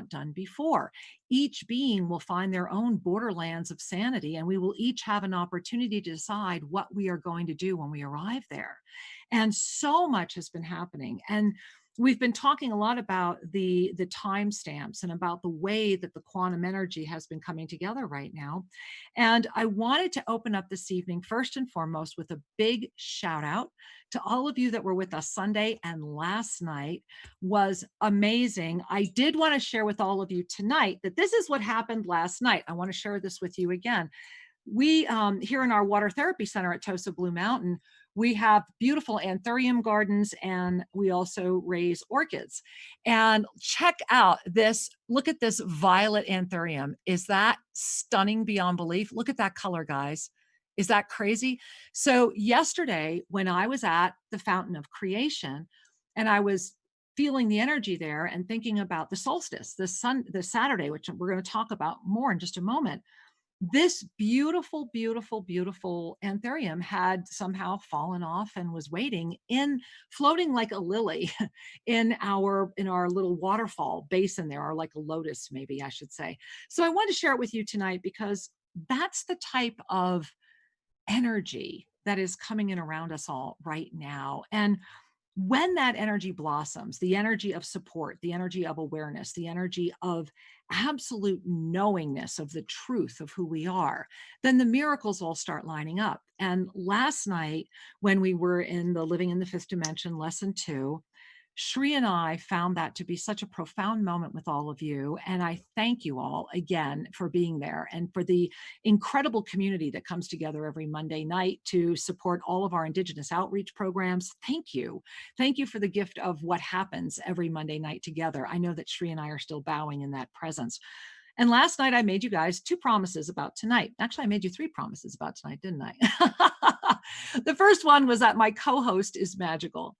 done before. Each being will find their own borderlands of sanity, and we will each have an opportunity to decide what we are going to do when we arrive there. And so much has been happening. And we've been talking a lot about the timestamps and about the way that the quantum energy has been coming together right now. And I wanted to open up this evening, first and foremost, with a big shout out to all of you that were with us Sunday and last night. Was amazing. I did want to share with all of you tonight that this is what happened last night. I want to share this with you again. We here in our water therapy center at Tosa Blue Mountain, we have beautiful anthurium gardens, and we also raise orchids. And check out this, look at this violet anthurium. Is that stunning beyond belief? Look at that color, guys. Is that crazy? So yesterday, when I was at the Fountain of Creation and I was feeling the energy there and thinking about the solstice, the Saturday, which we're going to talk about more in just a moment, this beautiful, beautiful, beautiful anthurium had somehow fallen off and was waiting in, floating like a lily in our little waterfall basin there, or like a lotus, maybe I should say. So I wanted to share it with you tonight because that's the type of energy that is coming in around us all right now. And when that energy blossoms, the energy of support, the energy of awareness, the energy of absolute knowingness of the truth of who we are, then the miracles all start lining up. And last night, when we were in the Living in the Fifth Dimension, lesson 2, Shri and I found that to be such a profound moment with all of you. And I thank you all again for being there and for the incredible community that comes together every Monday night to support all of our Indigenous outreach programs. Thank you. Thank you for the gift of what happens every Monday night together. I know that Shri and I are still bowing in that presence. And last night I made you guys 2 promises about tonight. Actually, I made you 3 promises about tonight, didn't I? The first one was that my co-host is magical.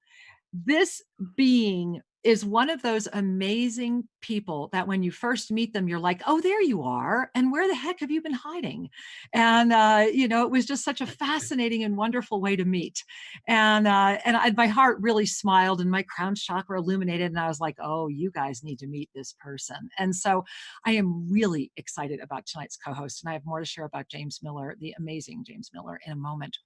This being is one of those amazing people that when you first meet them, you're like, oh, there you are. And where the heck have you been hiding? And, it was just such a fascinating and wonderful way to meet. And my heart really smiled and my crown chakra illuminated. And I was like, oh, you guys need to meet this person. And so I am really excited about tonight's co-host. And I have more to share about Jamesmiller, the amazing Jamesmiller, in a moment.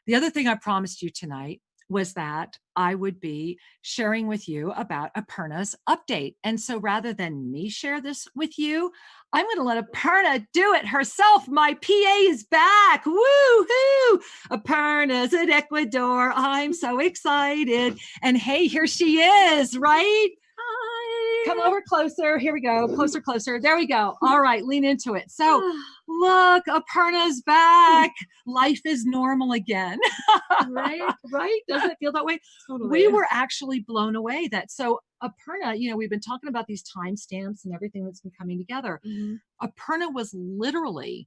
The other thing I promised you tonight was that I would be sharing with you about Aparna's update. And so rather than me share this with you, I'm going to let Aparna do it herself. My PA is back. Woo-hoo! Aparna's in Ecuador. I'm so excited. And hey, here she is, right? Hi. Come over closer. Here we go. Closer, closer. There we go. All right, lean into it. So look, Aparna's back. Life is normal again. Right? Right? Doesn't it feel that way? Totally. We were actually blown away that, so Aparna, we've been talking about these timestamps and everything that's been coming together. Mhm. Aparna was literally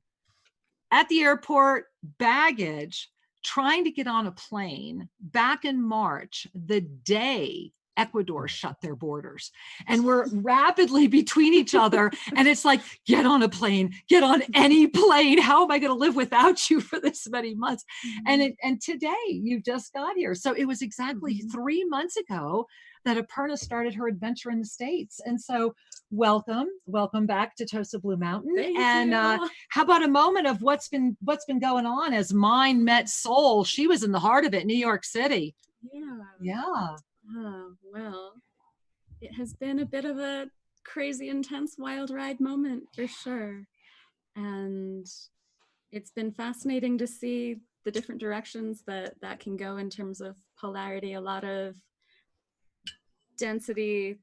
at the airport, baggage, trying to get on a plane back in March, the day Ecuador shut their borders. And we're rapidly between each other. And it's like, get on a plane, get on any plane. How am I going to live without you for this many months? Mhm. And today you just got here. So it was exactly 3 months ago that Aparna started her adventure in the States. And so welcome back to Tosa Blue Mountain. Thank and you. how about a moment of what's been going on as mind met soul? She was in the heart of it, New York City. Yeah. Oh, well, it has been a bit of a crazy, intense, wild ride moment for sure. And it's been fascinating to see the different directions that can go in terms of polarity, a lot of density,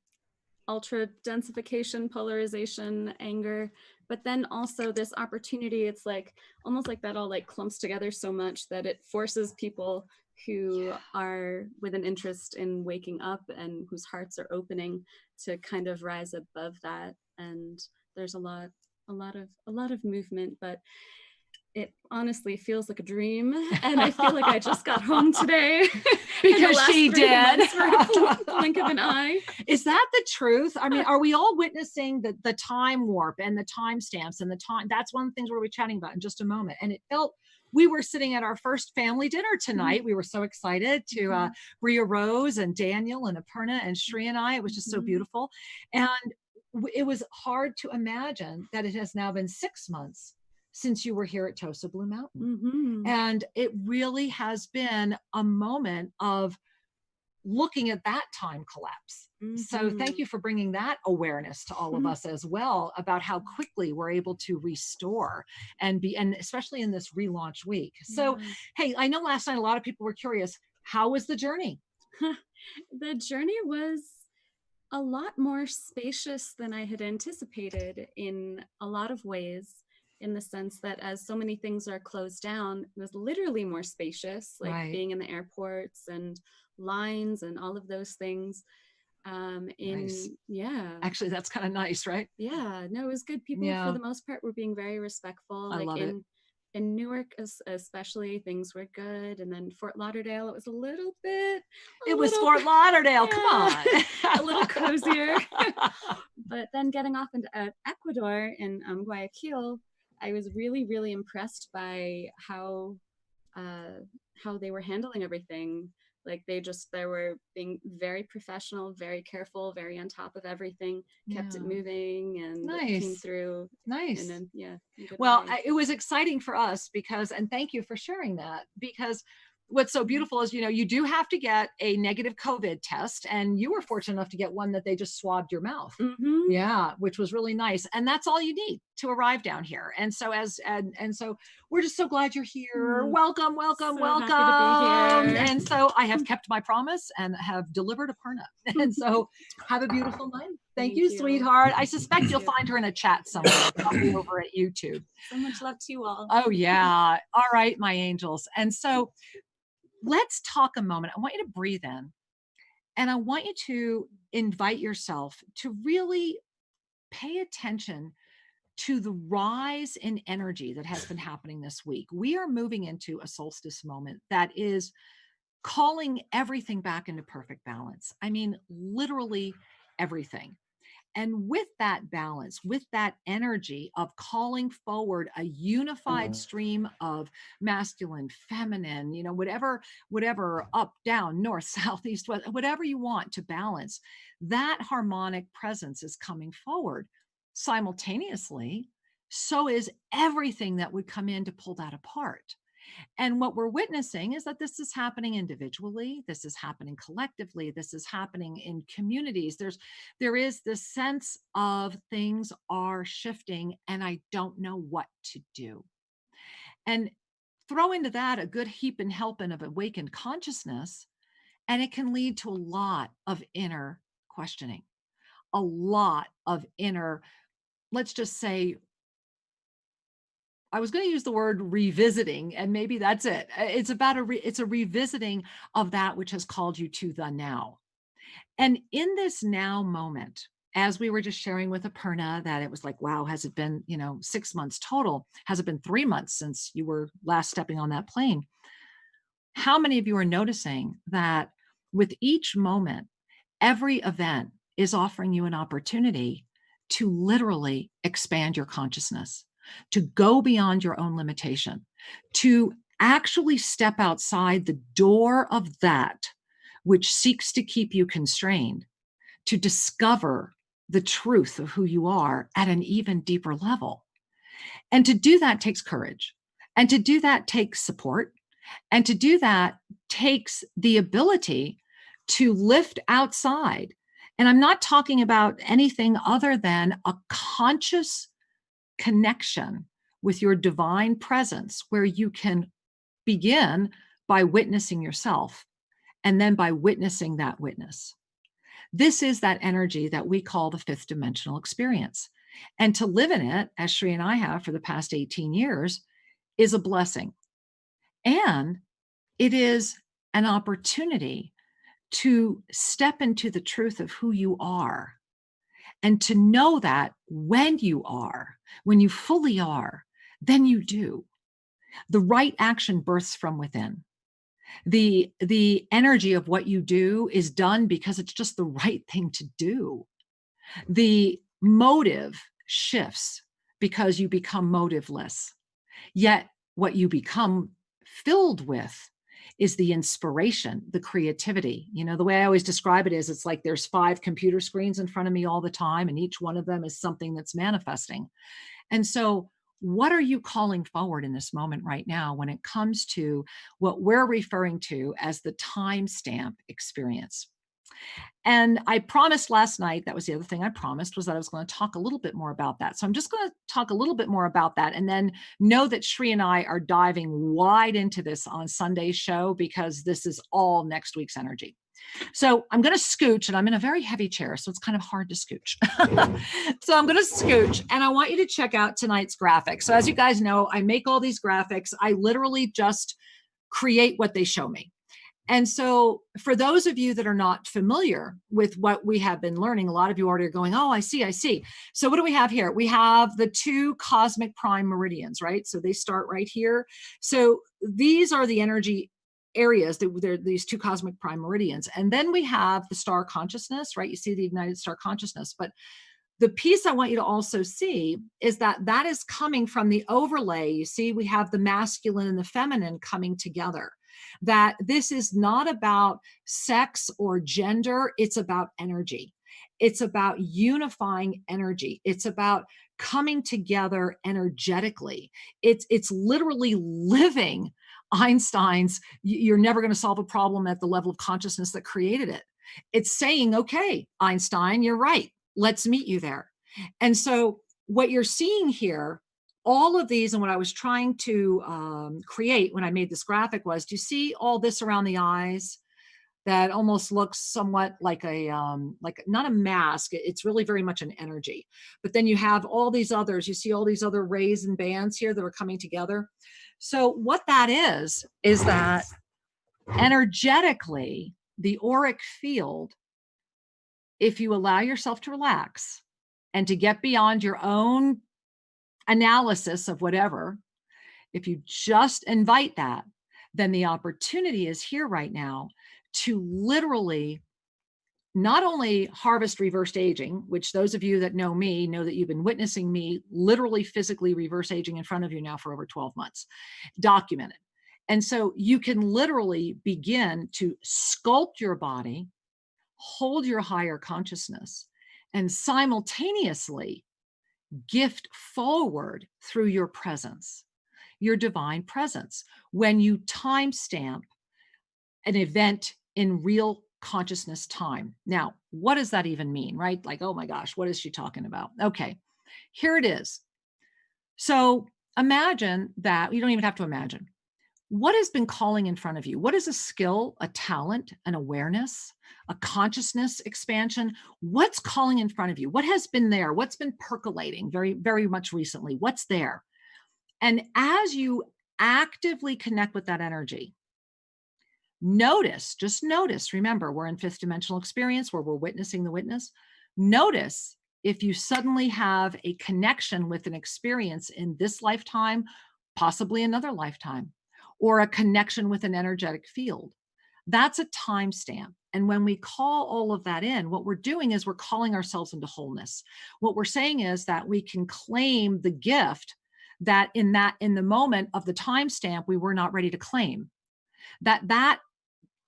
ultra densification, polarization, anger, but then also this opportunity. It's like almost like that all like clumps together so much that it forces people who are with an interest in waking up and whose hearts are opening to kind of rise above that. And there's a lot of movement, but it honestly feels like a dream. And I feel like I just got home today. Because she did. For a blink of an eye. Is that the truth? I mean, are we all witnessing the time warp and the timestamps and the time? That's one of the things we'll be chatting about in just a moment. And it felt, we were sitting at our first family dinner tonight. We were so excited to Bria Rose and Daniel and Aparna and Shri and I. It was just so beautiful. And it was hard to imagine that it has now been 6 months since you were here at Tosa Blue Mountain. Mm-hmm. And it really has been a moment of looking at that time collapse. So thank Mm-hmm. you for bringing that awareness to all of us as well about how quickly we're able to restore and especially in this relaunch week. So, Yeah. hey, I know last night a lot of people were curious, how was the journey? The journey was a lot more spacious than I had anticipated in a lot of ways, in the sense that as so many things are closed down, it was literally more spacious, like Right. being in the airports and lines and all of those things. Nice. Yeah, Actually, that's kind of nice, right? yeah, no, it was good. People for Yeah, the most part were being very respectful. I Like love it. in Newark, especially, things were good, and then Fort Lauderdale, it was a It was little, Fort Lauderdale. Come on. yeah, a little cozier. But then getting off into Ecuador in Guayaquil, I was really, really impressed by uh, how they were handling everything. Like they were being very professional, very careful, very on top of everything, kept it Yeah. moving, and came Nice. through in Nice. a yeah, in a good Well, way. it was exciting for us because, and thank you for sharing that, because what's so Mm-hmm. beautiful is, you do have to get a negative COVID test, and you were Yes. fortunate enough to get one that they just swabbed your mouth. Mm-hmm. Yeah, which was really nice. And that's all you need to arrive down here. And so and so we're just so glad you're here. Mm, Welcome, welcome, so happy to be welcome. here. And so I have kept my promise and have delivered a perna. And so have a beautiful night. Thank Thank you, you. sweetheart. I suspect Thank you'll you. find her in a chat somewhere, probably over at YouTube. So much love to you all. Oh, yeah. All right, my angels. And so let's talk a moment. I want you to breathe in, and I want you to invite yourself to really pay attention to the rise in energy that has been happening this week. We are moving into a solstice moment that is calling everything back into perfect balance. I mean, literally everything. And with that balance, with that energy of calling forward a unified stream of masculine, feminine, whatever, up, down, north, south, east, west, whatever you want to balance, that harmonic presence is coming forward. Simultaneously, so is everything that would come in to pull that apart. And what we're witnessing is that this is happening individually, this is happening collectively, this is happening in communities. There is this sense of things are shifting and I don't know what to do. And throw into that a good heap and helping of awakened consciousness, and it can lead to a lot of inner questioning, a lot of inner, let's just say, I was going to use the word revisiting, and maybe that's it. It's about it's a revisiting of that which has called you to the now. And in this now moment, as we were just sharing with Aparna, that it was like, wow, has it been, 6 months total? Has it been 3 months since you were last stepping on that plane? How many of you are noticing that with each moment, every event is offering you an opportunity to literally expand your consciousness, to go beyond your own limitation, to actually step outside the door of that which seeks to keep you constrained, to discover the truth of who you are at an even deeper level. And to do that takes courage. And to do that takes support. And to do that takes the ability to lift outside. And I'm not talking about anything other than a conscious connection with your divine presence, where you can begin by witnessing yourself and then by witnessing that witness. This is that energy that we call the fifth dimensional experience. And to live in it, as Shri and I have for the past 18 years, is a blessing. And it is an opportunity to step into the truth of who you are and to know that when you fully are, then you do. The right action births from within. The energy of what you do is done because it's just the right thing to do. The motive shifts because you become motiveless. Yet what you become filled with is the inspiration, the creativity. You know, the way I always describe it is it's like there's 5 computer screens in front of me all the time, and each one of them is something that's manifesting. And so, what are you calling forward in this moment right now when it comes to what we're referring to as the timestamp experience? And I promised last night, that was the other thing I promised, was that I was going to talk a little bit more about that. So I'm just going to talk a little bit more about that, and then know that Shri and I are diving wide into this on Sunday's show, because this is all next week's energy. So I'm going to scooch, and I'm in a very heavy chair, so it's kind of hard to scooch. So I'm going to scooch, and I want you to check out tonight's graphic. So as you guys know, I make all these graphics. I literally just create what they show me. And so for those of you that are not familiar with what we have been learning, a lot of you already are going, oh, I see, I see. So what do we have here? We have the 2 cosmic prime meridians, right? So they start right here. So these are the energy areas, they're these 2 cosmic prime meridians. And then we have the star consciousness, right? You see the ignited star consciousness. But the piece I want you to also see is that that is coming from the overlay. You see, we have the masculine and the feminine coming together. That this is not about sex or gender, it's about energy. It's about unifying energy. It's about coming together energetically. It's literally living Einstein's you're never going to solve a problem at the level of consciousness that created it. It's saying, okay, Einstein, you're right. Let's meet you there. And so what you're seeing here, all of these, and what I was trying to create when I made this graphic was, do you see all this around the eyes that almost looks somewhat like like not a mask? It's really very much an energy. But then you have all these others. You see all these other rays and bands here that are coming together. So what that is that energetically, the auric field, if you allow yourself to relax and to get beyond your own analysis of whatever, if you just invite that, then the opportunity is here right now to literally not only harvest reversed aging, which those of you that know me know that you've been witnessing me literally physically reverse aging in front of you now for over 12 months, documented. And so you can literally begin to sculpt your body, hold your higher consciousness, and simultaneously gift forward through your presence, your divine presence. When you timestamp an event in real consciousness time. Now, what does that even mean, right? Like, oh my gosh, what is she talking about? Okay, here it is. So imagine that, you don't even have to imagine. What has been calling in front of you? What is a skill, a talent, an awareness, a consciousness expansion? What's calling in front of you? What has been there? What's been percolating very, very much recently? What's there? And as you actively connect with that energy, notice, just notice, remember, we're in 5th dimensional experience where we're witnessing the witness. Notice if you suddenly have a connection with an experience in this lifetime, possibly another lifetime, or a connection with an energetic field. That's a timestamp. And when we call all of that in, what we're doing is we're calling ourselves into wholeness. What we're saying is that we can claim the gift that in the moment of the timestamp, we were not ready to claim. That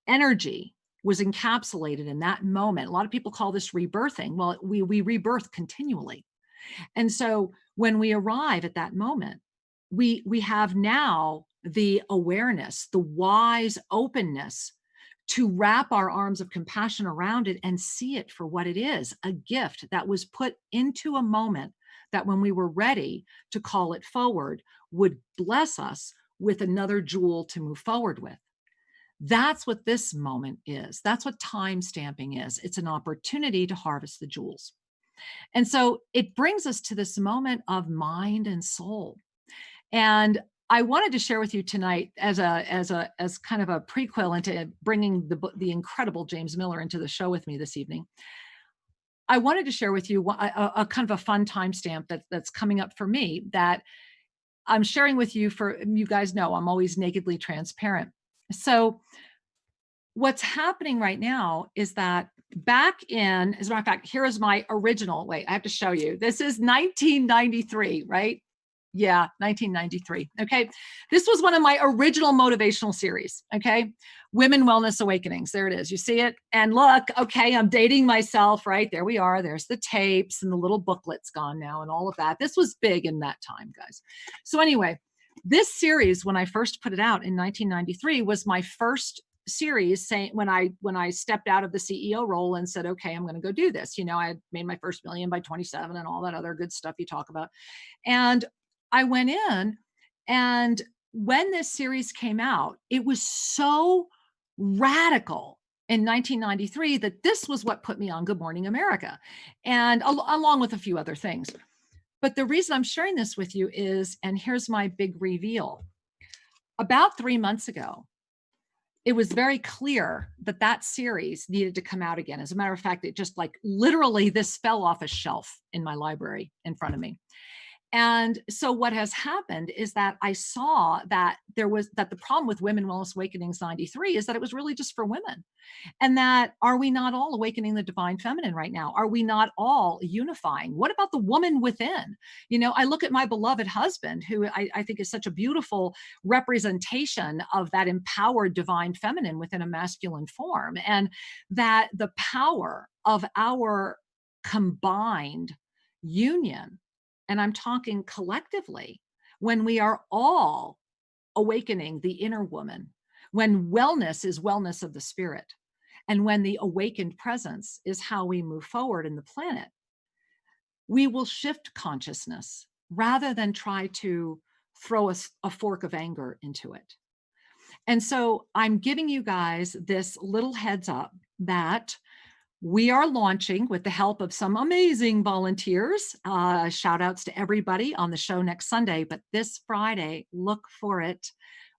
energy was encapsulated in that moment. A lot of people call this rebirthing. Well, we rebirth continually. And so when we arrive at that moment, we have now the awareness, the wise openness to wrap our arms of compassion around it and see it for what it is, a gift that was put into a moment that when we were ready to call it forward would bless us with another jewel to move forward with. That's what this moment is. That's what time stamping is. It's an opportunity to harvest the jewels. And so it brings us to this moment of mind and soul. And I wanted to share with you tonight as kind of a prequel into bringing the incredible Jamesmiller into the show with me this evening. I wanted to share with you a kind of a fun timestamp that's coming up for me that I'm sharing with you. For you guys know, I'm always nakedly transparent. So what's happening right now is that back in, as a matter of fact, here is my original, wait, I have to show you. This is 1993, right? Yeah, 1993. Okay. This was one of my original motivational series. Okay. Women Wellness Awakenings. There it is. You see it? And look, okay, I'm dating myself, right? There we are. There's the tapes and the little booklets gone now and all of that. This was big in that time, guys. So, anyway, this series, when I first put it out in 1993, was my first series saying when I stepped out of the CEO role and said, okay, I'm going to go do this. You know, I had made my first million by 27 and all that other good stuff you talk about. And I went in, and when this series came out, it was so radical in 1993 that this was what put me on Good Morning America, and along with a few other things. But the reason I'm sharing this with you is, and here's my big reveal. About 3 months ago, it was very clear that that series needed to come out again. As a matter of fact, it just like literally this fell off a shelf in my library in front of me. And so what has happened is that I saw that the problem with Women Wellness Awakenings 93 is that it was really just for women. And that, are we not all awakening the divine feminine right now? Are we not all unifying? What about the woman within? You know, I look at my beloved husband, who I think is such a beautiful representation of that empowered divine feminine within a masculine form. And that the power of our combined union, and I'm talking collectively, when we are all awakening the inner woman, when wellness is wellness of the spirit, and when the awakened presence is how we move forward in the planet, we will shift consciousness rather than try to throw a fork of anger into it. And so I'm giving you guys this little heads up that we are launching with the help of some amazing volunteers. Shout outs to everybody on the show next Sunday, but this Friday, look for it.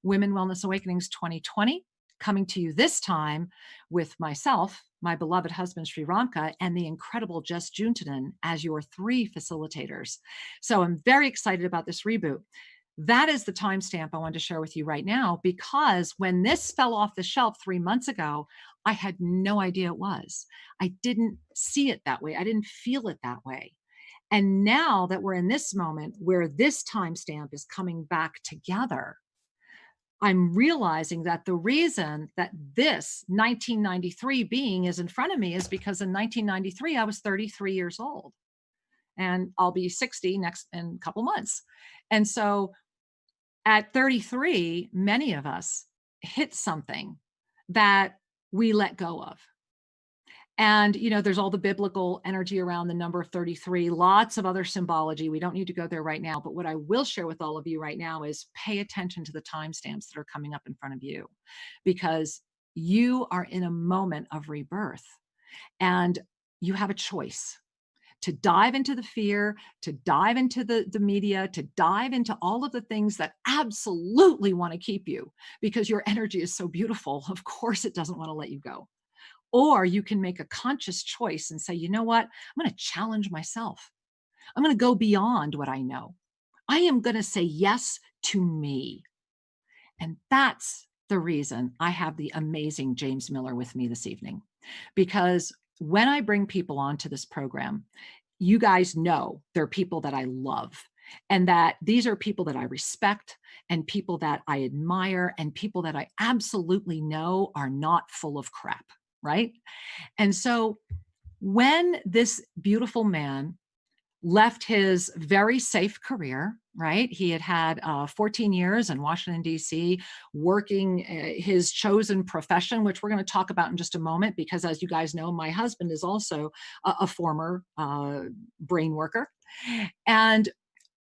Women Wellness Awakenings 2020, coming to you this time with myself, my beloved husband, Sri Ramka, and the incredible Jess Juntanen as your 3 facilitators. So I'm very excited about this reboot. That is the timestamp I wanted to share with you right now, because when this fell off the shelf 3 months ago, I had no idea it was. I didn't see it that way. I didn't feel it that way. And now that we're in this moment where this timestamp is coming back together, I'm realizing that the reason that this 1993 being is in front of me is because in 1993, I was 33 years old, and I'll be 60 next in a couple months. And so at 33, many of us hit something that we let go of. And, you know, there's all the biblical energy around the number of 33, lots of other symbology. We don't need to go there right now. But what I will share with all of you right now is pay attention to the timestamps that are coming up in front of you, because you are in a moment of rebirth and you have a choice to dive into the fear, to dive into the media, to dive into all of the things that absolutely want to keep you because your energy is so beautiful. Of course, it doesn't want to let you go. Or you can make a conscious choice and say, you know what? I'm going to challenge myself. I'm going to go beyond what I know. I am going to say yes to me. And that's the reason I have the amazing Jamesmiller with me this evening. Because when I bring people onto this program, you guys know they're people that I love, and that these are people that I respect and people that I admire and people that I absolutely know are not full of crap, right? And so when this beautiful man left his very safe career, right? He had had 14 years in Washington, D.C., working his chosen profession, which we're going to talk about in just a moment, because as you guys know, my husband is also a former brain worker. And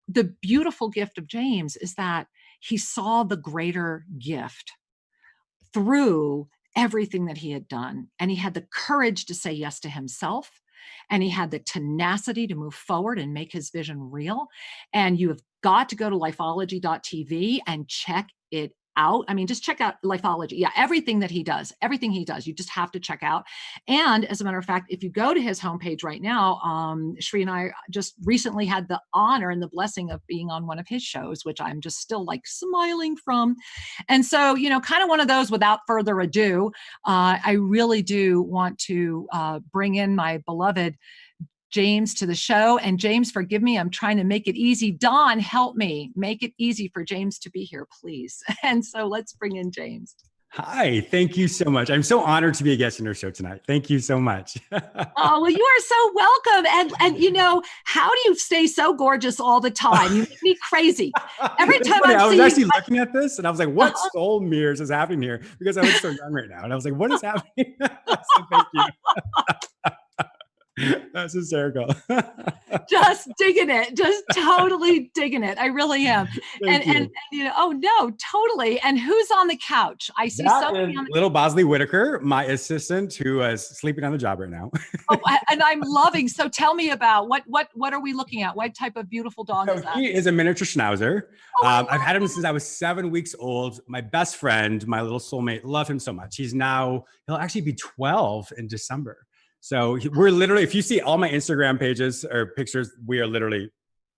the beautiful gift of James is that he saw the greater gift through everything that he had done. And he had the courage to say yes to himself. And he had the tenacity to move forward and make his vision real. And you have got to go to lifeology.tv and check it out. I mean, just check out Lifeology. Yeah, everything he does, you just have to check out. And as a matter of fact, if you go to his homepage right now, Sri and I just recently had the honor and the blessing of being on one of his shows, which I'm just still like smiling from. And so, you know, kind of one of those without further ado, I really do want to bring in my beloved James to the show. And James, forgive me, I'm trying to make it easy. Don, help me make it easy for James to be here, please. And so let's bring in James. Hi, thank you so much. I'm so honored to be a guest on your show tonight. Thank you so much. Oh, well, you are so welcome. And you know, how do you stay so gorgeous all the time? You make me crazy. Every time I was actually you, looking at this and I was like, what soul mirrors is happening here? Because I look so young right now. And I was like, what is happening? So thank you. That's hysterical. just digging it, just totally digging it. I really am. And you know, oh no, totally. And who's on the couch? I see somebody on the little Bosley Whitaker, my assistant, who is sleeping on the job right now. Oh, and I'm loving. So tell me about what are we looking at? What type of beautiful dog is that? He is a miniature schnauzer. Oh, I've had him since I was 7 weeks old. My best friend, my little soulmate, love him so much. He'll actually be 12 in December. So we're literally, if you see all my Instagram pages or pixtures, we are literally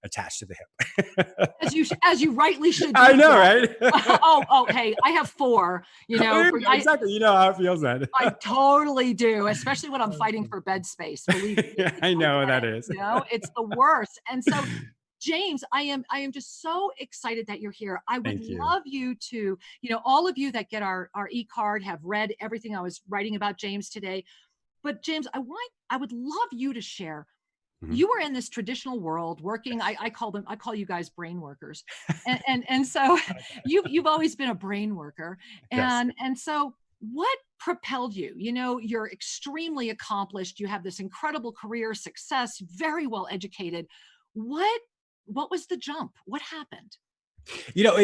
attached to the hip. as you rightly should do. I know, right? Hey, I have 4, you know. Exactly. You know how it feels then. I totally do, especially when I'm fighting for bed space. Believe me. I know what that is. You know, it's the worst. And so James, I am just so excited that you're here. I would love you to, you know, all of you that get our e-card have read everything I was writing about James today. But James, I would love you to share. You were in this traditional world working. I call you guys brain workers, and so you've always been a brain worker, and so what propelled you? You know, you're extremely accomplished. You have this incredible career, success, very well educated. What was the jump? What happened? You know,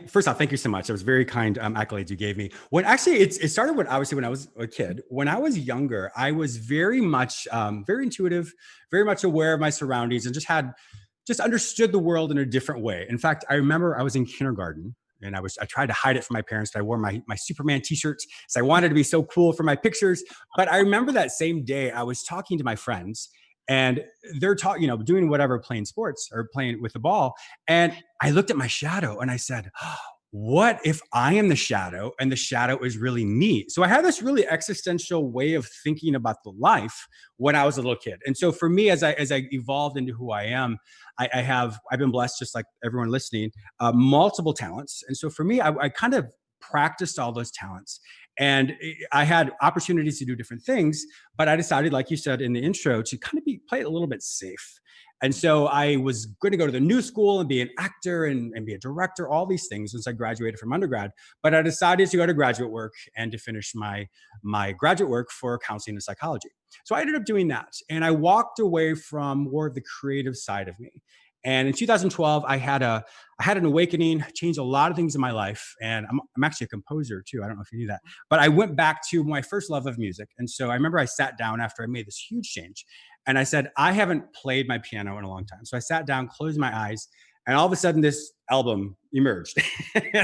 first off, thank you so much. It was very kind accolades you gave me. When actually it started when I was a kid. When I was younger, I was very much, very intuitive, very much aware of my surroundings, and just understood the world in a different way. In fact, I remember I was in kindergarten and I tried to hide it from my parents, but I wore my Superman t-shirts. So I wanted to be so cool for my pictures. But I remember that same day I was talking to my friends, and they're talking, you know, doing whatever, playing sports or playing with the ball. And I looked at my shadow and I said, oh, what if I am the shadow and the shadow is really me? So I had this really existential way of thinking about the life when I was a little kid. And so for me, as I evolved into who I am, I've been blessed, just like everyone listening, multiple talents. And so for me, I kind of practiced all those talents. And I had opportunities to do different things, but I decided, like you said in the intro, to kind of play it a little bit safe. And so I was going to go to the new school and be an actor and be a director, all these things once I graduated from undergrad. But I decided to go to graduate work and to finish my graduate work for counseling and psychology. So I ended up doing that. And I walked away from more of the creative side of me. And in 2012, I had an awakening, changed a lot of things in my life. And I'm actually a composer too. I don't know if you knew that, but I went back to my first love of music. And so I remember I sat down after I made this huge change and I said, I haven't played my piano in a long time. So I sat down, closed my eyes, and all of a sudden this album emerged.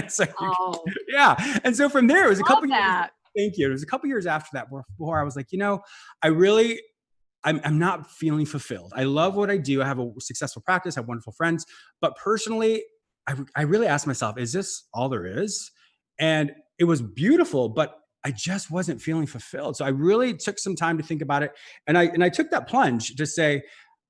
So, yeah. And so from there, it was a couple years. Thank you. It was a couple years after that before I was like, you know, I'm not feeling fulfilled. I love what I do. I have a successful practice. I have wonderful friends. But personally, I really asked myself, is this all there is? And it was beautiful, but I just wasn't feeling fulfilled. So I really took some time to think about it. And I took that plunge to say,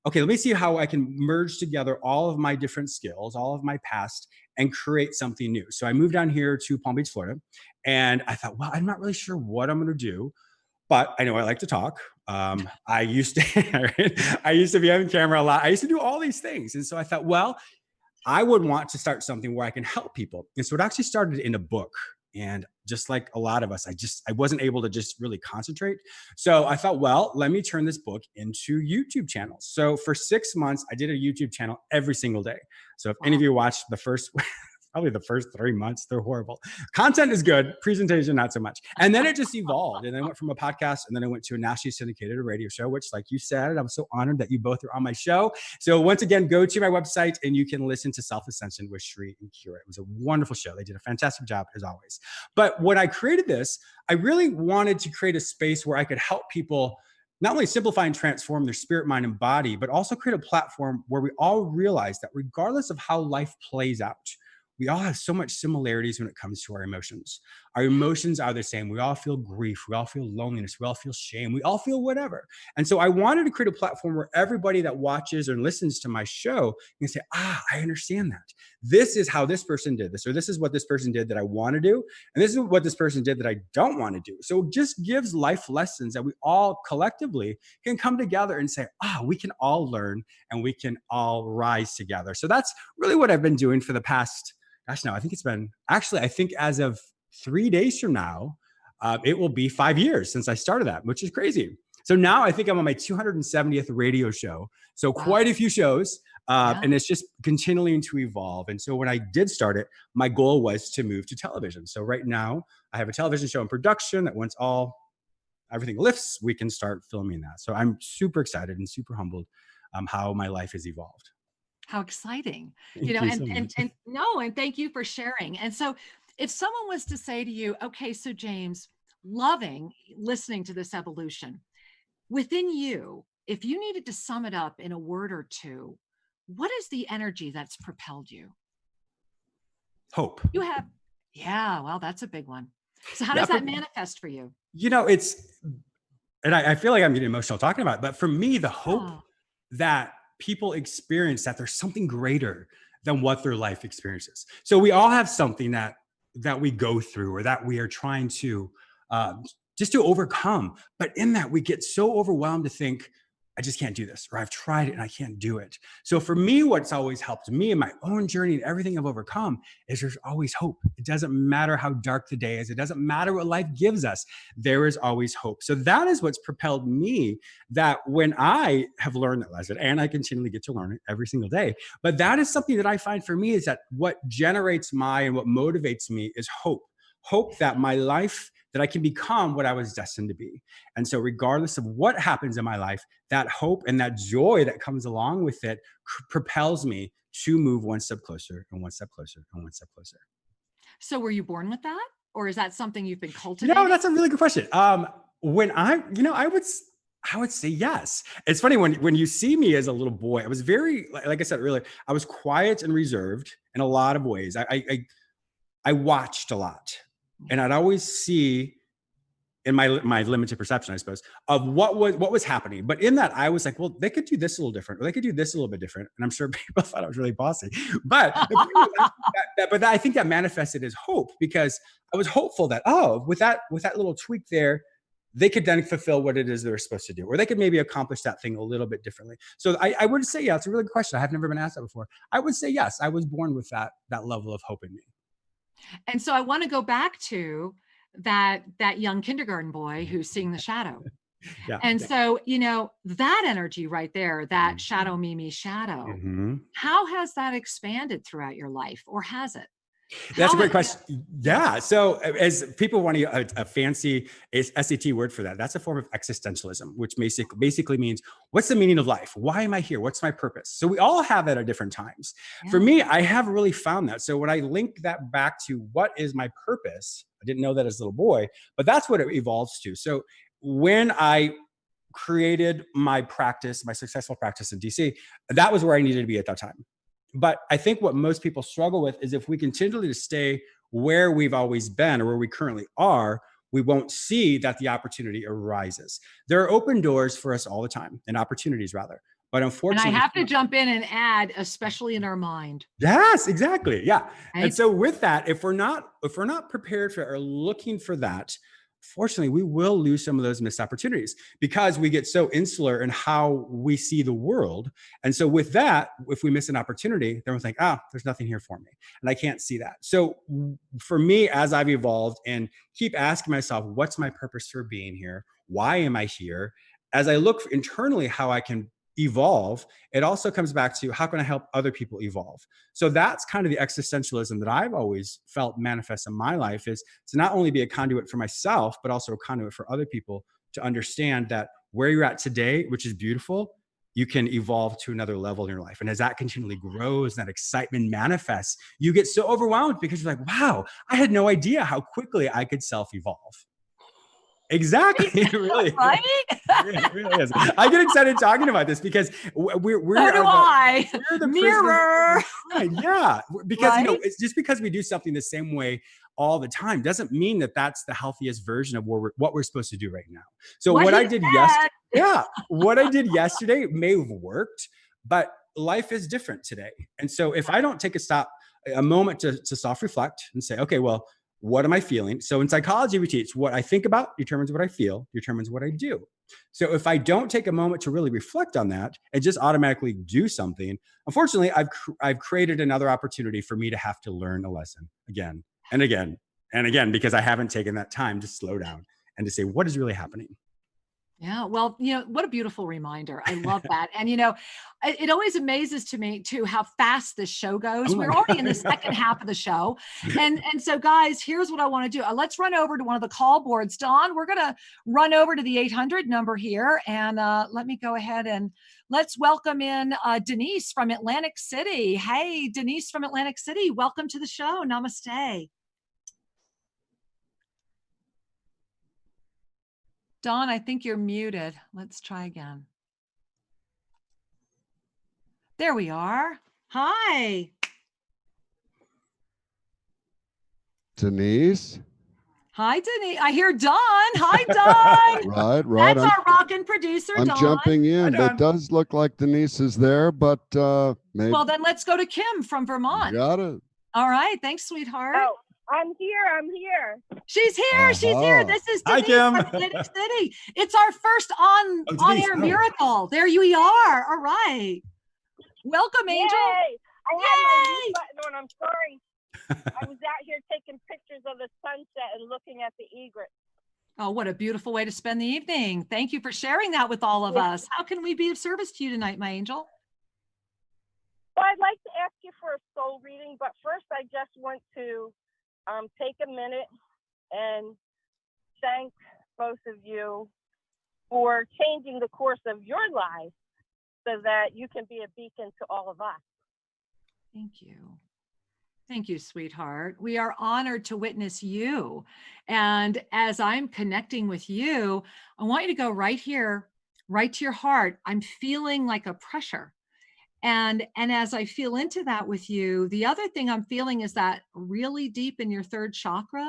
okay, let me see how I can merge together all of my different skills, all of my past, and create something new. So I moved down here to Palm Beach, Florida. And I thought, well, I'm not really sure what I'm going to do, but I know I like to talk. I used to be on camera a lot. I used to do all these things. And so I thought, well, I would want to start something where I can help people. And so it actually started in a book. And just like a lot of us, I wasn't able to just really concentrate. So I thought, well, let me turn this book into YouTube channels. So for 6 months, I did a YouTube channel every single day. So if any of you watched probably the first 3 months, they're horrible. Content is good, presentation, not so much. And then it just evolved. And I went from a podcast, and then I went to a nationally syndicated radio show, which, like you said, I'm so honored that you both are on my show. So once again, go to my website and you can listen to Self Ascension with Shri and Kira. It was a wonderful show. They did a fantastic job, as always. But when I created this, I really wanted to create a space where I could help people not only simplify and transform their spirit, mind, and body, but also create a platform where we all realize that regardless of how life plays out, we all have so much similarities when it comes to our emotions. Our emotions are the same. We all feel grief. We all feel loneliness. We all feel shame. We all feel whatever. And so I wanted to create a platform where everybody that watches or listens to my show can say, I understand that. This is how this person did this, or this is what this person did that I want to do. And this is what this person did that I don't want to do. So it just gives life lessons that we all collectively can come together and say, we can all learn and we can all rise together. So that's really what I've been doing for the past, gosh, now I think it's been actually, I think as of 3 days from now, it will be 5 years since I started that, which is crazy. So now I think I'm on my 270th radio show. So quite a few shows. And it's just continuing to evolve. And so when I did start it, my goal was to move to television. So right now I have a television show in production that once everything lifts, we can start filming that. So I'm super excited and super humbled how my life has evolved. How exciting. Thank you so much. And thank you for sharing. And so if someone was to say to you, okay, so James, loving listening to this evolution within you, if you needed to sum it up in a word or two, what is the energy that's propelled you? Hope. You have, well, that's a big one. So how does that manifest for you? And I feel like I'm getting emotional talking about it, but for me, the hope that people experience that there's something greater than what their life experiences. So we all have something that we go through or that we are trying to just to overcome. But in that, we get so overwhelmed to think, I just can't do this, or I've tried it and I can't do it. So for me, what's always helped me in my own journey and everything I've overcome is there's always hope. It doesn't matter how dark the day is. It doesn't matter what life gives us. There is always hope. So that is what's propelled me, that when I have learned that lesson, and I continually get to learn it every single day, but that is something that I find for me is that what generates and what motivates me is hope. Hope that my life, that I can become what I was destined to be. And so regardless of what happens in my life, that hope and that joy that comes along with it propels me to move one step closer and one step closer and one step closer. So were you born with that? Or is that something you've been cultivating? No, that's a really good question. When I would say yes. It's funny when you see me as a little boy, I was very, like I said earlier, I was quiet and reserved in a lot of ways. I watched a lot. And I'd always see in my limited perception, I suppose, of what was happening. But in that, I was like, well, they could do this a little different, or they could do this a little bit different. And I'm sure people thought I was really bossy. But I think that manifested as hope, because I was hopeful that, with that little tweak there, they could then fulfill what it is they're supposed to do, or they could maybe accomplish that thing a little bit differently. So I would say, yeah, it's a really good question. I have never been asked that before. I would say, yes, I was born with that level of hope in me. And so I want to go back to that young kindergarten boy who's seeing the shadow. And so, that energy right there, that shadow me shadow, how has that expanded throughout your life, or has it? That's a great question. Yeah. So as people want a fancy SAT word for that, that's a form of existentialism, which basically means, what's the meaning of life? Why am I here? What's my purpose? So we all have that at different times. Yeah. For me, I have really found that. So when I link that back to what is my purpose, I didn't know that as a little boy, but that's what it evolves to. So when I created my successful practice in DC, that was where I needed to be at that time. But I think what most people struggle with is if we continually stay where we've always been or where we currently are, we won't see that the opportunity arises. There are open doors for us all the time, and opportunities rather. But unfortunately, and I have to jump in and add, especially in our mind. Yes, exactly. Yeah. Right? And so with that, if we're not prepared for or looking for that, fortunately, we will lose some of those missed opportunities because we get so insular in how we see the world. And so with that, if we miss an opportunity, then we're like, there's nothing here for me. And I can't see that. So for me, as I've evolved and keep asking myself, what's my purpose for being here? Why am I here? As I look internally, how I can evolve, it also comes back to how can I help other people evolve? So that's kind of the existentialism that I've always felt manifest in my life, is to not only be a conduit for myself, but also a conduit for other people to understand that where you're at today, which is beautiful, you can evolve to another level in your life. And as that continually grows and that excitement manifests, you get so overwhelmed because you're like, wow, I had no idea how quickly I could self-evolve. Exactly. It really is. Right? It really is. I get excited talking about this because we're So do I. we're the prisoners Mirror. of our mind. Yeah, because Right? it's just because we do something the same way all the time doesn't mean that that's the healthiest version of what we're supposed to do right now. So What what I he did said. yeah, what I did yesterday may have worked, but life is different today. And so if I don't take a moment to self-reflect and say, okay, well, what am I feeling? So in psychology, we teach what I think about determines what I feel, determines what I do. So if I don't take a moment to really reflect on that and just automatically do something, unfortunately, I've created another opportunity for me to have to learn a lesson again and again and again, because I haven't taken that time to slow down and to say, what is really happening? Yeah, well, what a beautiful reminder. I love that. And it always amazes to me too how fast this show goes. Oh my We're already in the God. second half of the show. And so guys, here's what I want to do. Let's run over to one of the call boards. Dawn, we're going to run over to the 800 number here and let me go ahead and let's welcome in Denise from Atlantic City. Hey, Denise from Atlantic City, welcome to the show. Namaste. Dawn, I think you're muted. Let's try again. There we are. Hi. Denise. Hi, Denise. I hear Dawn. Hi, Dawn. Right. That's our rockin' producer, I'm Dawn. jumping in. Dawn. It does look like Denise is there, but maybe. Well, then let's go to Kim from Vermont. Got it. All right. Thanks, sweetheart. Oh, I'm here. She's here. She's here. This is Hi, Denise Kim. from Atlantic City. It's our first Denise. on-air miracle. There you are. All right. Welcome, Angel. Yay! I had my Yay! mute button on. I'm sorry. I was out here taking pictures of the sunset and looking at the egret. Oh, what a beautiful way to spend the evening. Thank you for sharing that with all of us. How can we be of service to you tonight, my angel? Well, I'd like to ask you for a soul reading, but first I just want to take a minute and thank both of you for changing the course of your life so that you can be a beacon to all of us. Thank you. Thank you, sweetheart. We are honored to witness you. And as I'm connecting with you, I want you to go right here, right to your heart. I'm feeling like a pressure. And as I feel into that with you, the other thing I'm feeling is that really deep in your third chakra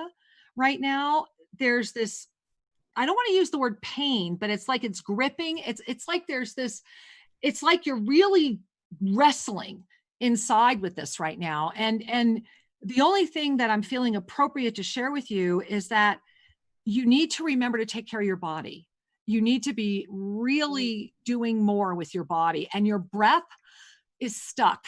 right now, there's this, I don't want to use the word pain, but it's like it's gripping. It's like there's this, it's like you're really wrestling inside with this right now. And the only thing that I'm feeling appropriate to share with you is that you need to remember to take care of your body. You need to be really doing more with your body, and your breath is stuck.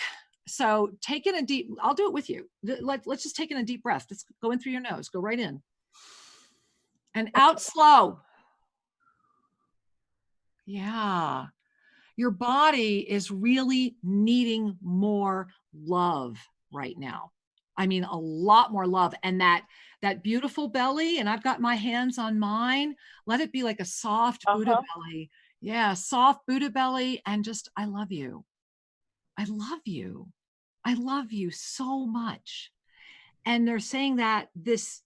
So take in a deep, I'll do it with you. Let's just take in a deep breath. Just go in through your nose, go right in and out slow. Yeah. Your body is really needing more love right now. I mean, a lot more love. And that beautiful belly, and I've got my hands on mine, let it be like a soft Buddha belly. Yeah, soft Buddha belly. And just, I love you. I love you. I love you so much. And they're saying that this,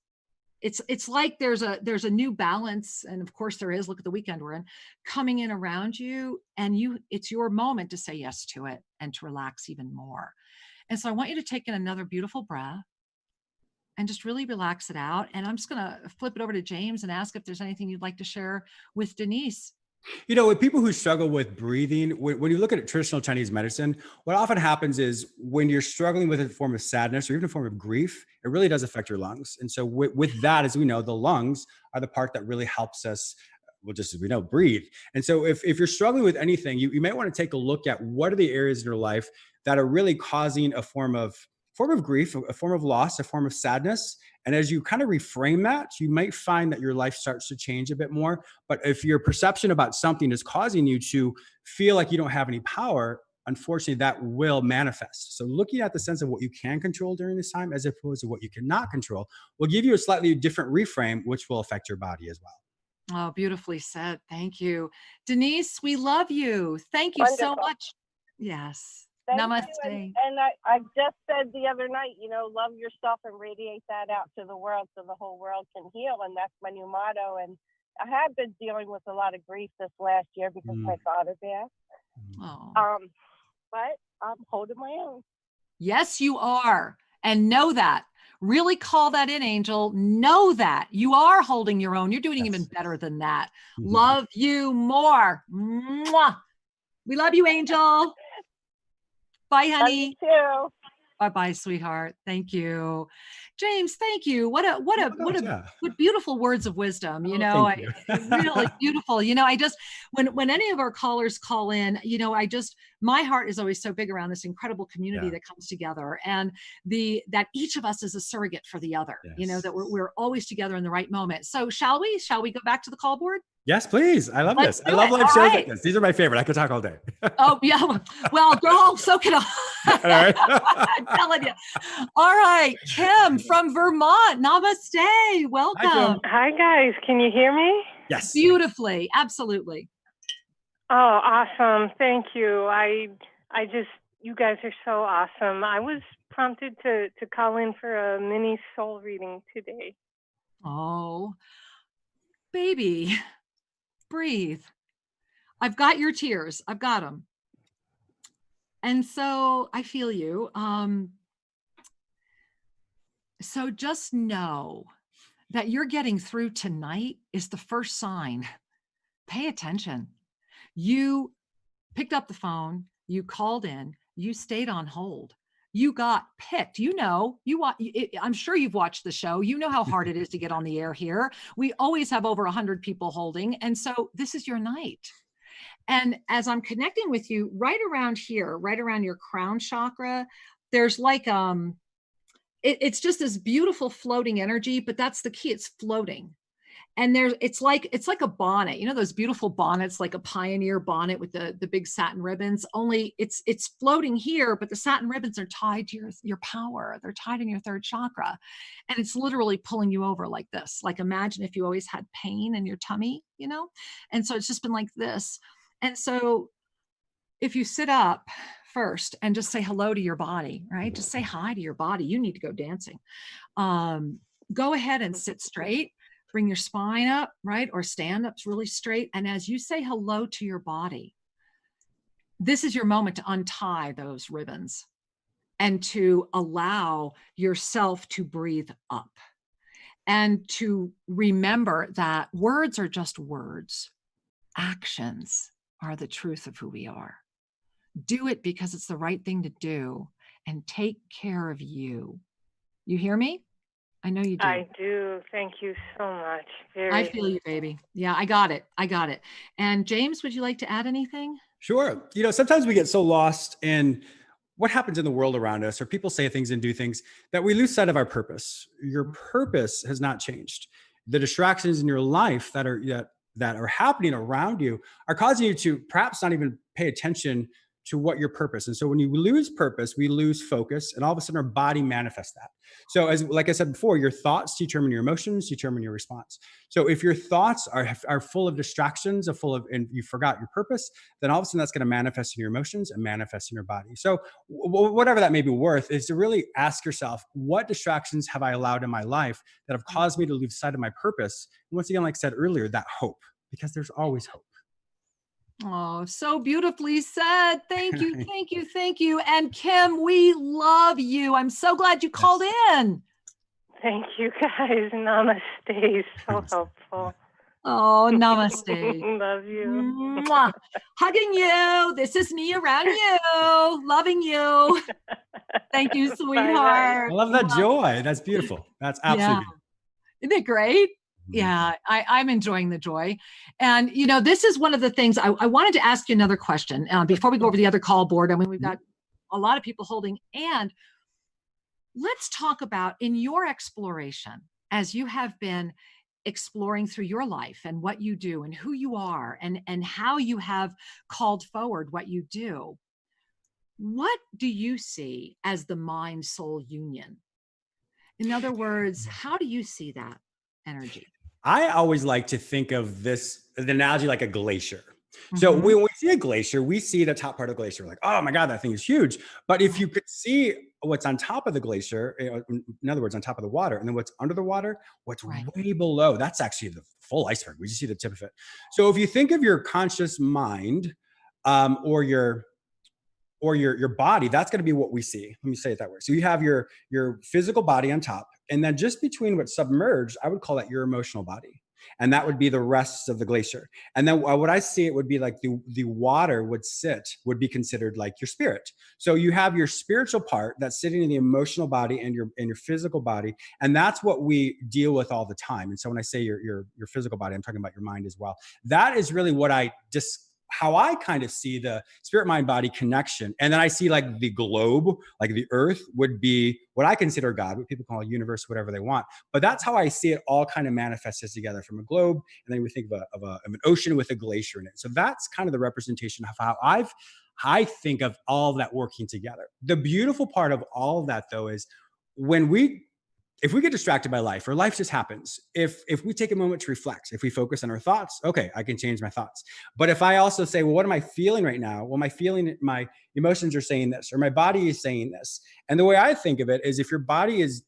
it's like there's a new balance, and of course there is, look at the weekend we're in, coming in around you, and it's your moment to say yes to it and to relax even more. And so I want you to take in another beautiful breath and just really relax it out. And I'm just going to flip it over to James and ask if there's anything you'd like to share with Denise. With people who struggle with breathing, when you look at traditional Chinese medicine, what often happens is when you're struggling with a form of sadness or even a form of grief, it really does affect your lungs. And so with that, as we know, the lungs are the part that really helps us, well, just as we know, breathe. And so if you're struggling with anything, you might want to take a look at what are the areas in your life that are really causing a form of grief, a form of loss, a form of sadness. And as you kind of reframe that, you might find that your life starts to change a bit more. But if your perception about something is causing you to feel like you don't have any power, unfortunately, that will manifest. So looking at the sense of what you can control during this time, as opposed to what you cannot control, will give you a slightly different reframe, which will affect your body as well. Oh, beautifully said. Thank you. Denise, we love you. Thank you so much. Yes. Thank Namaste. you. And I just said the other night, love yourself and radiate that out to the world so the whole world can heal. And that's my new motto. And I have been dealing with a lot of grief this last year because my father passed. Oh. But I'm holding my own. Yes, you are. And know that. Really call that in, Angel. Know that you are holding your own. You're doing even better than that. Love you more. Mwah. We love you, Angel. Bye, honey. Love you too. Bye-bye, sweetheart. Thank you. James, thank you. What beautiful words of wisdom. You know, Thank you. Really beautiful. You know, I just, when any of our callers call in, you know, my heart is always so big around this incredible community that comes together, and that each of us is a surrogate for the other, you know, that we're always together in the right moment. So shall we go back to the call board? Yes, please. I love Let's this. I do love it. live All shows right. like this. These are my favorite. I could talk all day. Oh, yeah. Well, girl, so can I. All right. I'm telling you. All right. Kim from Vermont. Namaste. Welcome. Hi, guys. Can you hear me? Yes. Beautifully. Absolutely. Oh, awesome. Thank you. You guys are so awesome. I was prompted to call in for a mini soul reading today. Oh, baby, breathe. I've got your tears. I've got them. And so I feel you. So just know that you're getting through tonight is the first sign. Pay attention. You picked up the phone, you called in, you stayed on hold. You got picked. You know, I'm sure you've watched the show. You know how hard it is to get on the air here. We always have over 100 people holding. And so this is your night. And as I'm connecting with you right around here, right around your crown chakra, there's like, it's just this beautiful floating energy, but that's the key. It's floating. And it's like a bonnet, you know, those beautiful bonnets, like a pioneer bonnet with the big satin ribbons, only it's floating here, but the satin ribbons are tied to your power. They're tied in your third chakra. And it's literally pulling you over like this. Like imagine if you always had pain in your tummy, you know? And so it's just been like this. And so if you sit up first and just say hello to your body, right? Just say hi to your body. You need to go dancing. Go ahead and sit straight. Bring your spine up, right? Or stand up really straight. And as you say hello to your body, this is your moment to untie those ribbons and to allow yourself to breathe up and to remember that words are just words. Actions are the truth of who we are. Do it because it's the right thing to do, and take care of you. You hear me? I know you do. I do. Thank you so much. I feel you, baby. Yeah, I got it. And James, would you like to add anything? Sure. You know, sometimes we get so lost in what happens in the world around us, or people say things and do things that we lose sight of our purpose. Your purpose has not changed. The distractions in your life that are happening around you are causing you to perhaps not even pay attention to what your purpose. And so when you lose purpose, we lose focus, and all of a sudden our body manifests that. So like I said before, your thoughts determine your emotions, determine your response. So if your thoughts are full of distractions, and you forgot your purpose, then all of a sudden that's going to manifest in your emotions and manifest in your body. So whatever that may be worth is to really ask yourself, what distractions have I allowed in my life that have caused me to lose sight of my purpose? And once again, like I said earlier, that hope, because there's always hope. Oh, so beautifully said. Thank you, thank you, thank you. And Kim, we love you. I'm so glad you called in. Thank you, guys. Namaste. So helpful. Oh, namaste. Love you. Mwah. Hugging you. This is me around you. Loving you. Thank you, sweetheart. I love that joy. That's beautiful. That's absolutely beautiful. Isn't it great? Yeah, I'm enjoying the joy. And, you know, this is one of the things I wanted to ask you another question before we go over the other call board. I mean, we've got a lot of people holding. And let's talk about, in your exploration, as you have been exploring through your life and what you do and who you are and how you have called forward what you do, what do you see as the mind-soul union? In other words, how do you see that energy? I always like to think of the analogy like a glacier. So Mhm. when we see a glacier, we see the top part of the glacier. We're like, oh my God, that thing is huge. But if you could see what's on top of the glacier, in other words, on top of the water, and then what's under the water, what's Right. way below, that's actually the full iceberg. We just see the tip of it. So if you think of your conscious mind, or your body, that's going to be what we see. Let me say it that way. So you have your physical body on top, and then just between what's submerged, I would call that your emotional body, and that would be the rest of the glacier. And then what I see, it would be like the water would be considered like your spirit. So you have your spiritual part that's sitting in the emotional body and your physical body, and that's what we deal with all the time. And so when I say your physical body, I'm talking about your mind as well. That is really what how I kind of see the spirit, mind, body connection. And then I see like the globe, like the earth would be what I consider God, what people call a universe, whatever they want. But that's how I see it all kind of manifested together from a globe. And then we think of an ocean with a glacier in it. So that's kind of the representation of how I think of all of that working together. The beautiful part of all of that, though, is if we get distracted by life, or life just happens, if we take a moment to reflect, if we focus on our thoughts, okay, I can change my thoughts. But if I also say, well, what am I feeling right now? Well, my emotions are saying this, or my body is saying this. And the way I think of it is, if your body is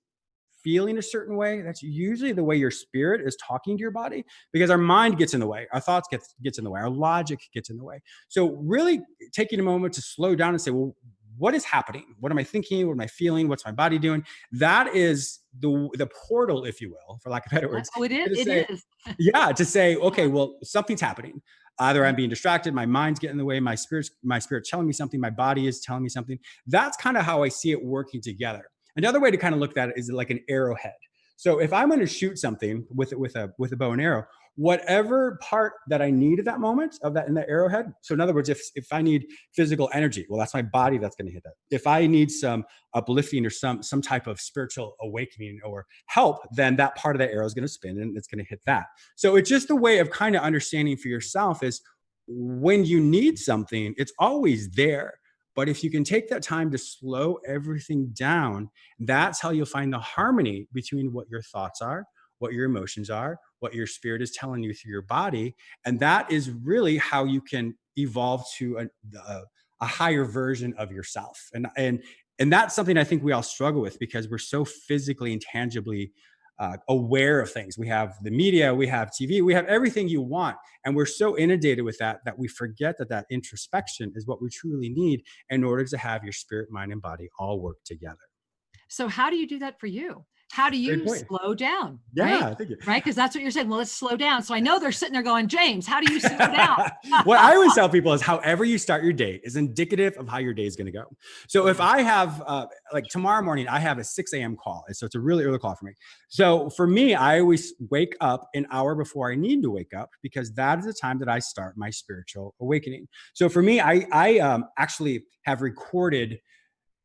feeling a certain way, that's usually the way your spirit is talking to your body, because our mind gets in the way, our thoughts gets in the way, our logic gets in the way. So really taking a moment to slow down and say, well, what is happening? What am I thinking? What am I feeling? What's my body doing? That is the portal, if you will, for lack of better words. Oh, it is. To It say, is. yeah, to say, okay, well, something's happening. Either I'm being distracted, my mind's getting in the way, my spirit telling me something, my body is telling me something. That's kind of how I see it working together. Another way to kind of look at it is like an arrowhead. So if I'm going to shoot something with a bow and arrow, whatever part that I need at that moment of that in the arrowhead. So in other words, if I need physical energy, well, that's my body that's going to hit that. If I need some uplifting or some type of spiritual awakening or help, then that part of the arrow is going to spin and it's going to hit that. So it's just a way of kind of understanding for yourself is, when you need something, it's always there. But if you can take that time to slow everything down, that's how you'll find the harmony between what your thoughts are, what your emotions are, what your spirit is telling you through your body. And that is really how you can evolve to a higher version of yourself. And that's something I think we all struggle with, because we're so physically and tangibly aware of things. We have the media, we have TV, we have everything you want. And we're so inundated with that we forget that introspection is what we truly need in order to have your spirit, mind, and body all work together. So how do you do that for you? How do Great you point. slow down? Yeah, Right? thank you. Right? Because that's what you're saying. Well, let's slow down. So I know they're sitting there going, James, how do you slow down? What I always tell people is, however you start your day is indicative of how your day is going to go. So if I have like tomorrow morning, I have a 6 a.m. call. So it's a really early call for me. So for me, I always wake up an hour before I need to wake up, because that is the time that I start my spiritual awakening. So for me, I actually have recorded,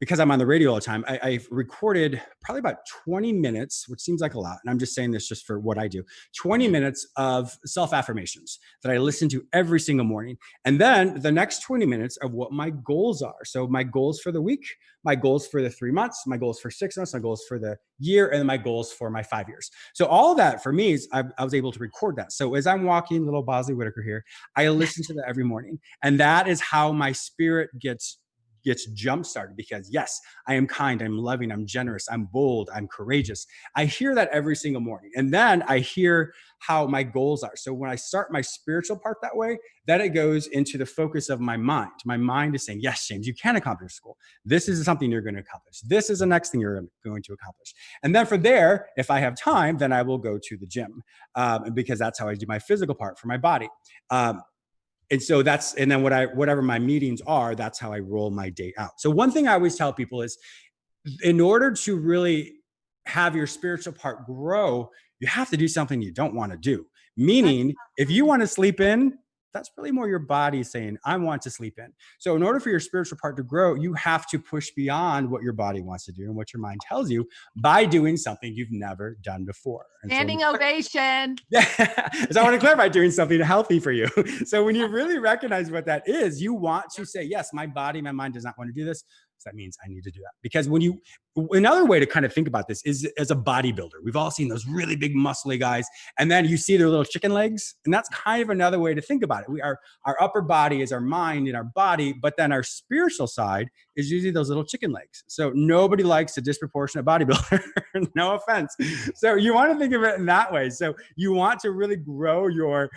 because I'm on the radio all the time, I've recorded probably about 20 minutes, which seems like a lot. And I'm just saying this just for what I do, 20 minutes of self-affirmations that I listen to every single morning. And then the next 20 minutes of what my goals are. So my goals for the week, my goals for the 3 months, my goals for 6 months, my goals for the year, and my goals for my 5 years. So all of that for me is I was able to record that. So as I'm walking, little Bosley Whitaker here, I listen to that every morning. And that is how my spirit gets jump started, because yes, I am kind, I'm loving, I'm generous, I'm bold, I'm courageous. I hear that every single morning. And then I hear how my goals are. So when I start my spiritual part that way, then it goes into the focus of my mind. My mind is saying, yes, James, you can accomplish school. This is something you're going to accomplish. This is the next thing you're going to accomplish. And then from there, if I have time, then I will go to the gym, because that's how I do my physical part for my body. And so and then whatever my meetings are, that's how I roll my day out. So one thing I always tell people is, in order to really have your spiritual part grow, you have to do something you don't want to do. Meaning, if you want to sleep in, that's really more your body saying, I want to sleep in. So in order for your spiritual part to grow, you have to push beyond what your body wants to do and what your mind tells you by doing something you've never done before. Standing ovation. Yeah. So I want to clarify, doing something healthy for you. So when you really recognize what that is, you want to say, yes, my body, my mind does not want to do this. So that means I need to do that. Because when you another way to kind of think about this is as a bodybuilder. We've all seen those really big muscly guys, and then you see their little chicken legs. And that's kind of another way to think about it. Our upper body is our mind and our body, but then our spiritual side is usually those little chicken legs. So nobody likes a disproportionate bodybuilder. No offense. So you want to think of it in that way. So you want to really grow your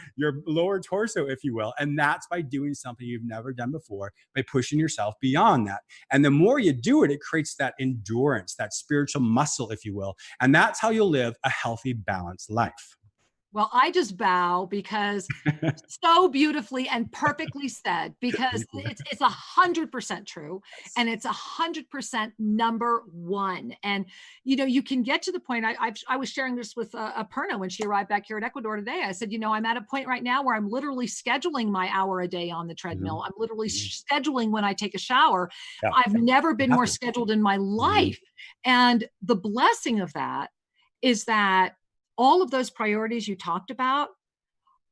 lower torso, if you will. And that's by doing something you've never done before, by pushing yourself beyond that. And the more you do it, it creates that endurance, that spiritual muscle, if you will. And that's how you'll live a healthy, balanced life. Well, I just bow because so beautifully and perfectly said, because it's 100% true. And it's 100% number one. And, you know, you can get to the point, I was sharing this with Perna when she arrived back here in Ecuador today. I said, you know, I'm at a point right now where I'm literally scheduling my hour a day on the treadmill. I'm literally scheduling when I take a shower. Yeah. I've never been more scheduled in my life. And the blessing of that is that all of those priorities you talked about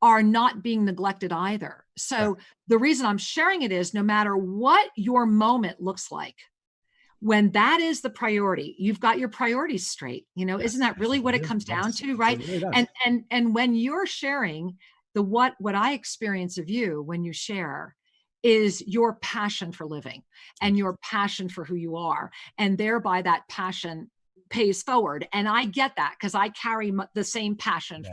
are not being neglected either. So the reason I'm sharing it is no matter what your moment looks like, when that is the priority, you've got your priorities straight. You know, isn't that really what it comes down to, right? And when you're sharing what I experience of you when you share is your passion for living and your passion for who you are, and thereby that passion pays forward. And I get that because I carry the same passion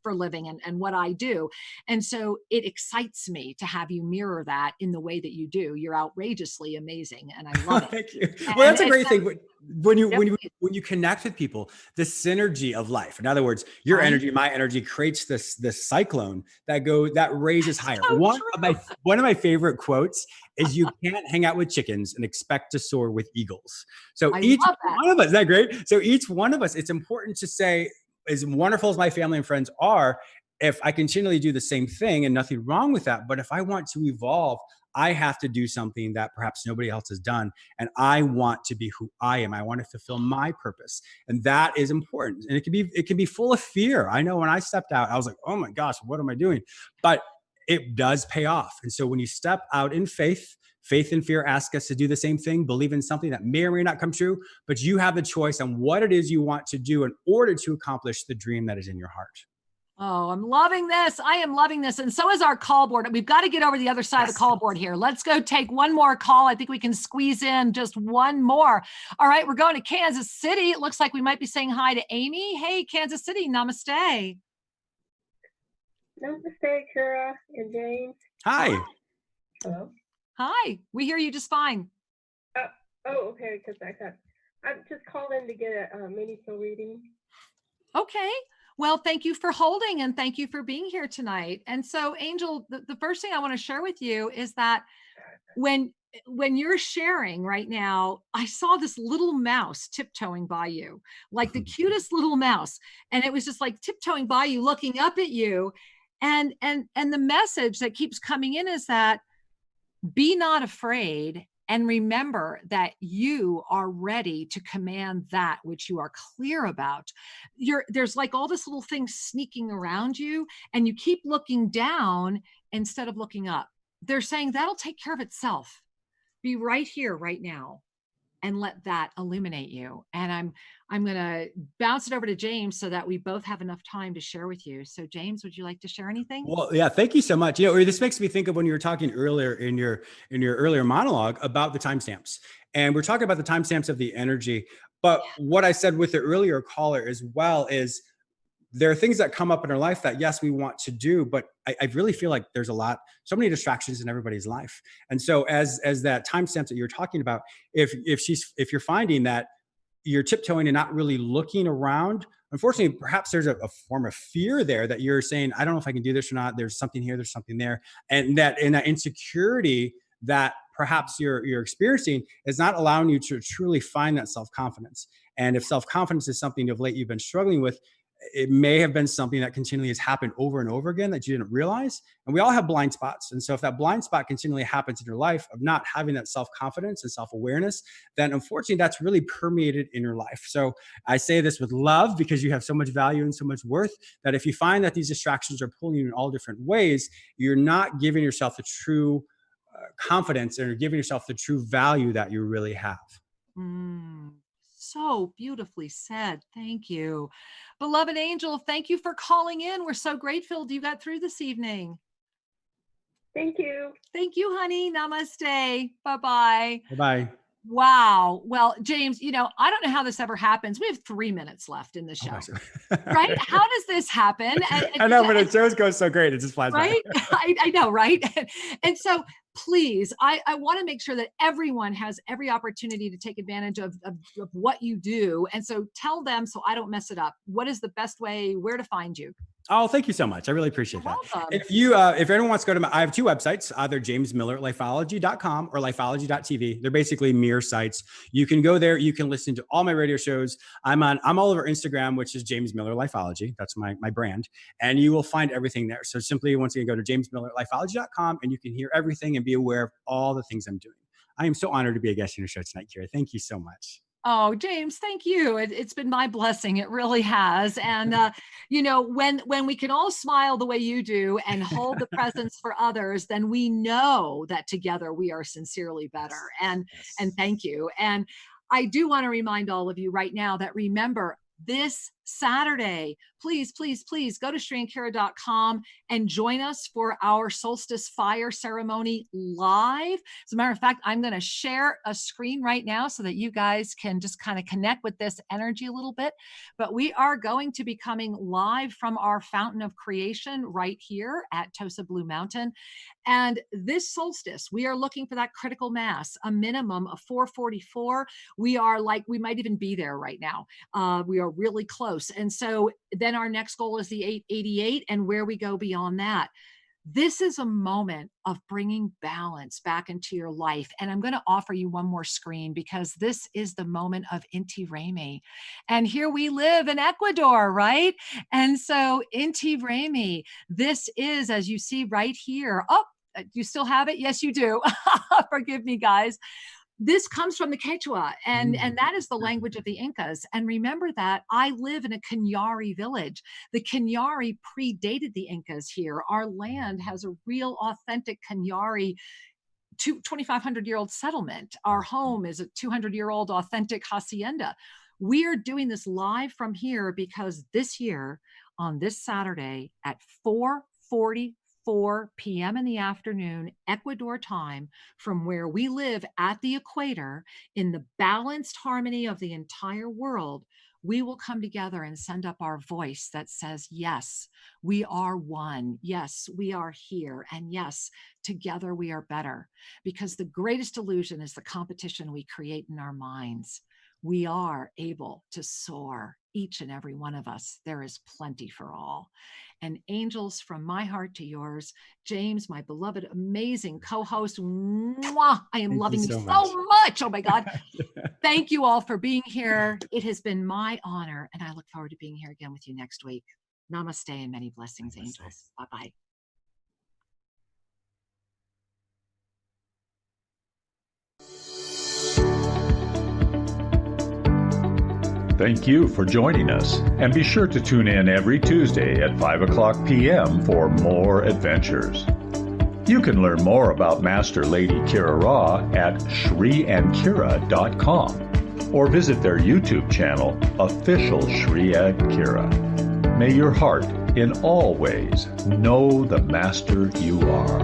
for living and what I do. And so it excites me to have you mirror that in the way that you do. You're outrageously amazing. And I love it. Thank you. Well, that's a great thing. When you connect with people, the synergy of life, in other words, your energy, my energy creates this cyclone that raises higher. So One of my favorite quotes is, you can't hang out with chickens and expect to soar with eagles. So each one of us, isn't that great? So each one of us, it's important to say, as wonderful as my family and friends are, if I continually do the same thing, and nothing wrong with that, but if I want to evolve, I have to do something that perhaps nobody else has done. And I want to be who I am. I want to fulfill my purpose. And that is important. And it can be full of fear. I know when I stepped out, I was like, oh my gosh, what am I doing? But it does pay off. And so when you step out in faith and fear ask us to do the same thing, believe in something that may or may not come true, but you have the choice on what it is you want to do in order to accomplish the dream that is in your heart. Oh, I'm loving this. I am loving this. And so is our call board. We've got to get over the other side of the call board here. Let's go take one more call. I think we can squeeze in just one more. All right, we're going to Kansas City. It looks like we might be saying hi to Amy. Hey, Kansas City, namaste. Namaste, Kira and James. Hi. Hello. Hi, we hear you just fine. Okay, because I'm just calling to get a mini soul reading. Okay. Well, thank you for holding and thank you for being here tonight. And so, Angel, the first thing I want to share with you is that when you're sharing right now, I saw this little mouse tiptoeing by you, like the cutest little mouse. And it was just like tiptoeing by you, looking up at you. And the message that keeps coming in is that be not afraid, and remember that you are ready to command that which you are clear about. There's like all this little thing sneaking around you, and you keep looking down instead of looking up. They're saying that'll take care of itself. Be right here, right now, and let that illuminate you. And I'm going to bounce it over to James so that we both have enough time to share with you. So James, would you like to share anything? Well, yeah, thank you so much. You know, this makes me think of when you were talking earlier in your earlier monologue about the timestamps, and we're talking about the timestamps of the energy. But what I said with the earlier caller as well is, there are things that come up in our life that, yes, we want to do, but I really feel like there's so many distractions in everybody's life. And so as that timestamp that you're talking about, if you're finding that you're tiptoeing and not really looking around, unfortunately, perhaps there's a form of fear there that you're saying, I don't know if I can do this or not. There's something here, there's something there. And that insecurity that perhaps you're experiencing is not allowing you to truly find that self-confidence. And if self-confidence is something of late you've been struggling with, it may have been something that continually has happened over and over again that you didn't realize. And we all have blind spots. And so if that blind spot continually happens in your life of not having that self-confidence and self-awareness, then unfortunately that's really permeated in your life. So I say this with love because you have so much value and so much worth, that if you find that these distractions are pulling you in all different ways, you're not giving yourself the true confidence, and you're giving yourself the true value that you really have. So beautifully said. Thank you. Beloved angel, thank you for calling in. We're so grateful you got through this evening. Thank you. Thank you, honey. Namaste. Bye-bye. Bye-bye. Wow. Well, James, I don't know how this ever happens. We have 3 minutes left in the show, right? How does this happen? I know, but the shows go so great. It just flies by. Right? I know, right? And so please, I want to make sure that everyone has every opportunity to take advantage of what you do. And so tell them, so I don't mess it up, what is the best way, where to find you? Oh, thank you so much. I really appreciate You're that. welcome. If anyone wants to go to I have 2 websites, either jamesmillerlifeology.com or lifeology.tv. They're basically mirror sites. You can go there. You can listen to all my radio shows. I'm all over Instagram, which is James Miller Lifeology. That's my brand. And you will find everything there. So simply, once again, go to jamesmillerlifeology.com and you can hear everything and be aware of all the things I'm doing. I am so honored to be a guest on your show tonight, Kira. Thank you so much. Oh, James, thank you. It's been my blessing. It really has. And, when we can all smile the way you do and hold the presence for others, then we know that together we are sincerely better. And thank you. And I do want to remind all of you right now that remember, this Saturday, please go to ShriAndKira.com and join us for our solstice fire ceremony live. As a matter of fact, I'm going to share a screen right now so that you guys can just kind of connect with this energy a little bit. But we are going to be coming live from our fountain of creation right here at Tosa Blue Mountain. And this solstice, we are looking for that critical mass, a minimum of 444. We might even be there right now. We are really close. And so then our next goal is the 888 and where we go beyond that. This is a moment of bringing balance back into your life. And I'm going to offer you one more screen because this is the moment of Inti Raymi. And here we live in Ecuador, right? And so Inti Raymi, this is, as you see right here. Oh, you still have it? Yes, you do. Forgive me, guys. This comes from the Quechua, and that is the language of the Incas. And remember that I live in a Cañari village. The Cañari predated the Incas here. Our land has a real authentic Cañari 2,500-year-old settlement. Our home is a 200-year-old authentic hacienda. We are doing this live from here because this year, on this Saturday at 4:44 p.m. in the afternoon, Ecuador time, from where we live at the equator, in the balanced harmony of the entire world, we will come together and send up our voice that says, yes, we are one. Yes, we are here. And yes, together we are better. Because the greatest illusion is the competition we create in our minds. We are able to soar, each and every one of us. There is plenty for all. And angels, from my heart to yours, James, my beloved, amazing co-host, mwah, I am loving you so much. Oh my God. Thank you all for being here. It has been my honor, and I look forward to being here again with you next week. Namaste and many blessings, angels. Bye-bye. Thank you for joining us, and be sure to tune in every Tuesday at 5:00 p.m. for more adventures. You can learn more about Master Lady Kira Ra at ShriAndKira.com or visit their YouTube channel, Official Shri and Kira. May your heart in all ways know the Master you are.